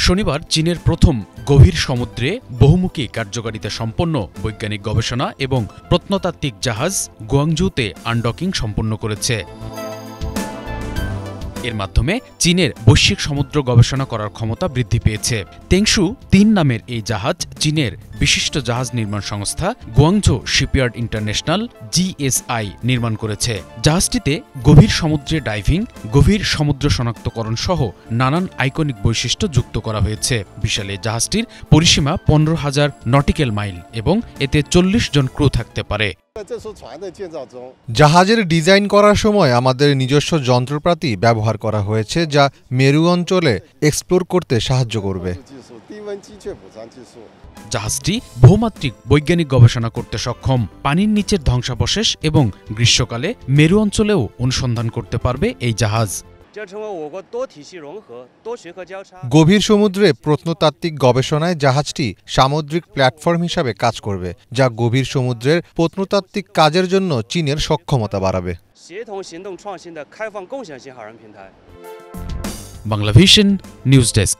শনিবার চীনের প্রথম গভীর সমুদ্রে বহুমুখী কার্যকারিতা সম্পন্ন বৈজ্ঞানিক গবেষণা এবং প্রত্নতাত্ত্বিক জাহাজ গুয়াংজুতে আনডকিং সম্পন্ন করেছে। এর মাধ্যমে চীনের বৈশ্বিক সমুদ্র গবেষণা করার ক্ষমতা বৃদ্ধি পেয়েছে। তেংশু ৩ নামের এই জাহাজ চীনের বিশিষ্ট জাহাজ নির্মাণ সংস্থা গুয়াংঝো শিপইয়ার্ড ইন্টারন্যাশনাল GSI নির্মাণ করেছে। জাহাজটিতে গভীর সমুদ্রে ডাইভিং, গভীর সমুদ্র শনাক্তকরণ সহ নানান আইকনিক বৈশিষ্ট্য যুক্ত করা হয়েছে। বিশাল এই জাহাজটির পরিসীমা ১৫,০০০ নটিক্যাল মাইল এবং এতে ৪০ জন ক্রু থাকতে পারে। জাহাজের ডিজাইন করার সময় আমাদের নিজস্ব যন্ত্রপাতি ব্যবহার করা হয়েছে, যা মেরু অঞ্চলে এক্সপ্লোর করতে সাহায্য করবে। জাহাজটি বহুমাত্রিক বৈজ্ঞানিক গবেষণা করতে সক্ষম, পানির নিচের ধ্বংসাবশেষ এবং গ্রীষ্মকালে মেরু অঞ্চলেও অনুসন্ধান করতে পারবে এই জাহাজ। গভীর সমুদ্রে প্রত্নতাত্ত্বিক গবেষণায় জাহাজটি সামুদ্রিক প্ল্যাটফর্ম হিসাবে কাজ করবে, যা গভীর সমুদ্রের প্রত্নতাত্ত্বিক কাজের জন্য চীনের সক্ষমতা বাড়াবে। Banglavision news desk.